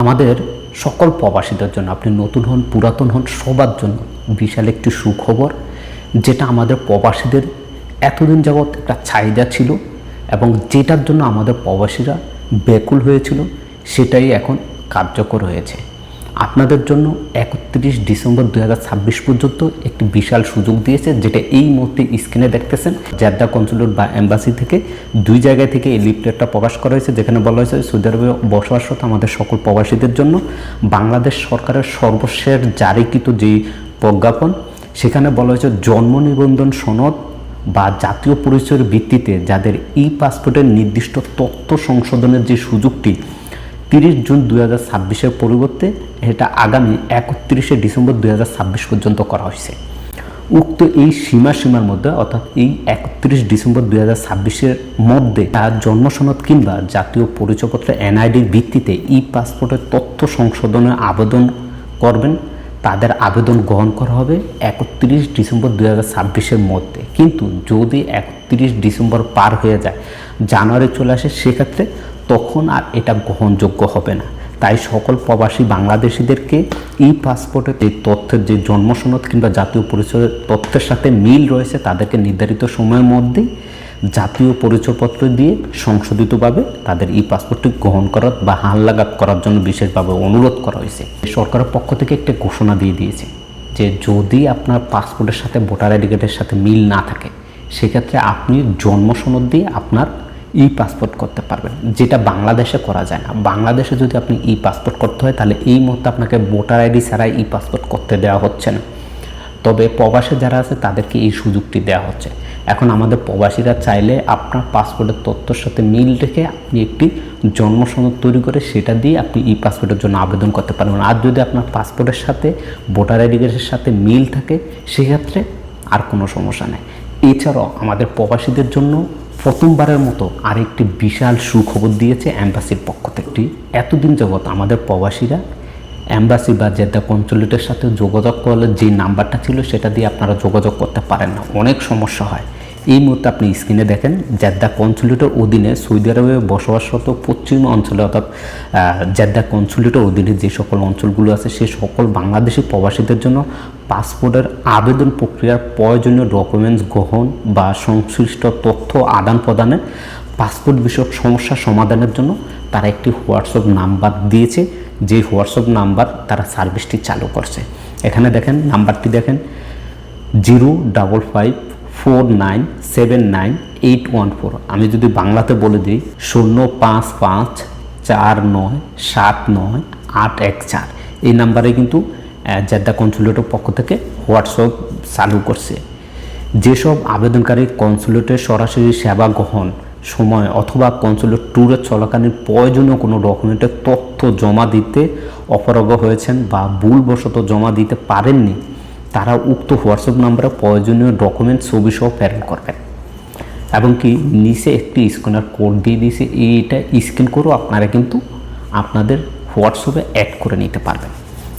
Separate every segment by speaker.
Speaker 1: আমাদের সকল প্রবাসীদের জন্য, আপনি নতুন হন পুরাতন হন, সবার জন্য বিশাল একটি সুখবর, যেটা আমাদের প্রবাসীদের এতদিন যাবৎ একটা চাহিদা ছিল এবং যেটার জন্য আমাদের প্রবাসীরা ব্যাকুল হয়েছিল, সেটাই এখন কার্যকর হয়েছে। আপনাদের জন্য 31 ডিসেম্বর 2026 পর্যন্ত একটি বিশাল সুযোগ দিয়েছে, যেটা এই মুহূর্তে স্ক্রিনে দেখতেছেন। জেদ্দা কনসুলেট বা এম্বাসি থেকে দুই জায়গায় থেকে এই লিফলেটটা প্রকাশ করা হয়েছে, যেখানে বলা হয়েছে সৌদি আরবে বসবাসরত আমাদের সকল প্রবাসীদের জন্য বাংলাদেশ সরকারের সর্বশেষ জারিকৃত যেই প্রজ্ঞাপন, সেখানে বলা হয়েছে জন্ম নিবন্ধন সনদ বা জাতীয় পরিচয়ের ভিত্তিতে যাদের ই পাসপোর্টের নির্দিষ্ট তথ্য সংশোধনের যে সুযোগটি 30 জুন 2026 পরিবর্তে এটা আগামী 31 ডিসেম্বর 2026 পর্যন্ত করা হয়েছে। উক্ত এই সীমার মধ্যে, অর্থাৎ এই 31 ডিসেম্বর 2026 মধ্যে তার জন্মসনদ কিংবা জাতীয় পরিচয়পত্র এনআইডির ভিত্তিতে ই পাসপোর্টের তথ্য সংশোধনের আবেদন করবেন, তাদের আবেদন গ্রহণ করা হবে 31 ডিসেম্বর 2026 মধ্যে। কিন্তু যদি 31 ডিসেম্বর পার হয়ে যায়, জানুয়ারি চলে আসে, সেক্ষেত্রে তখন আর এটা গ্রহণযোগ্য হবে না। তাই সকল প্রবাসী বাংলাদেশিদেরকে ই পাসপোর্টের এই তথ্যের যে জন্মসনদ কিংবা জাতীয় পরিচয়ের তথ্যের সাথে মিল রয়েছে, তাদেরকে নির্ধারিত সময়ের মধ্যেই জাতীয় পরিচয়পত্র দিয়ে সংশোধিতভাবে তাদের ই পাসপোর্টটি গ্রহণ করার বা হালনাগাদ করার জন্য বিশেষভাবে অনুরোধ করা হয়েছে। সরকারের পক্ষ থেকে একটা ঘোষণা দিয়ে দিয়েছে যে যদি আপনার পাসপোর্টের সাথে ভোটার আইডি কার্ডের সাথে মিল না থাকে, সেক্ষেত্রে আপনি জন্মসনদ দিয়ে আপনার ই পাসপোর্ট করতে পারবেন, যেটা বাংলাদেশে করা যায় না। বাংলাদেশে যদি আপনি ই পাসপোর্ট করতে হয়, তাহলে এই মুহূর্তে আপনাকে ভোটার আইডি ছাড়াই ই পাসপোর্ট করতে দেওয়া হচ্ছে না। তবে প্রবাসে যারা আছে তাদেরকে এই সুযোগটি দেওয়া হচ্ছে। এখন আমাদের প্রবাসীরা চাইলে আপনার পাসপোর্টের তথ্যের সাথে মিল রেখে আপনি একটি জন্মসনদ তৈরি করে সেটা দিয়ে আপনি ই পাসপোর্টের জন্য আবেদন করতে পারবেন। আর যদি আপনার পাসপোর্টের সাথে ভোটার আইডি কার্ডের সাথে মিল থাকে, সেক্ষেত্রে আর কোনো সমস্যা নেই। এছাড়াও আমাদের প্রবাসীদের জন্য প্রথমবারের মতো আরেকটি বিশাল সুখবর দিয়েছে এম্বাসির পক্ষ থেকে। এতদিন যাবৎ আমাদের প্রবাসীরা এম্বাসি বা জেদ্দা কনসুলেটের সাথে যোগাযোগ করলে যে নাম্বারটা ছিল সেটা দিয়ে আপনারা যোগাযোগ করতে পারেন না, অনেক সমস্যা হয়। এই মুহূর্তে আপনি স্ক্রিনে দেখেন, জেদ্দা কনসুলেটের অধীনে সৌদি আরবে বসবাসরত পশ্চিম অঞ্চলে, অর্থাৎ জেদ্দা কনসুলেটের অধীনে যে সকল অঞ্চলগুলো আছে, সে সকল বাংলাদেশি প্রবাসীদের জন্য পাসপোর্টের আবেদন প্রক্রিয়ার প্রয়োজনীয় ডকুমেন্টস গ্রহণ বা সংশ্লিষ্ট তথ্য আদান প্রদানে পাসপোর্ট বিষয়ক সমস্যা সমাধানের জন্য তারা একটি হোয়াটসঅ্যাপ নাম্বার দিয়েছে, যে হোয়াটসঅ্যাপ নাম্বার তারা সার্ভিসটি চালু করছে। এখানে দেখেন, নাম্বারটি দেখেন 05549798814। আমি যদি বাংলাতে বলে দিই 05549797814। এই নাম্বারে কিন্তু জেদ্দা কনসুলেটের পক্ষ থেকে হোয়াটসঅ্যাপ চালু করছে। যেসব আবেদনকারী কনসুলেটের সরাসরি সেবা গ্রহণ সময় অথবা কনসুলেট ট্যুরের চলাকালীন প্রয়োজনীয় কোনো ডকুমেন্টের তথ্য জমা দিতে অপারগ হয়েছেন বা ভুলবশত জমা দিতে পারেননি, তারা উক্ত হোয়াটসঅ্যাপ নাম্বারে প্রয়োজনীয় ডকুমেন্ট ছবি সহ প্রেরণ করবেন। এবং কি নিচে একটি স্ক্যানার কোড দিয়ে দিয়েছে, এইটা স্ক্যান করেও আপনারা কিন্তু আপনাদের হোয়াটসঅ্যাপে অ্যাড করে নিতে পারবেন।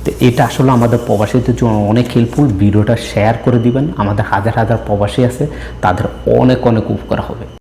Speaker 1: তো এটা আসলে আমাদের প্রবাসীদের জন্য অনেক হেল্পফুল। ভিডিওটা শেয়ার করে দিবেন, আমাদের হাজার হাজার প্রবাসী আছে, তাদের অনেক উপকার হবে।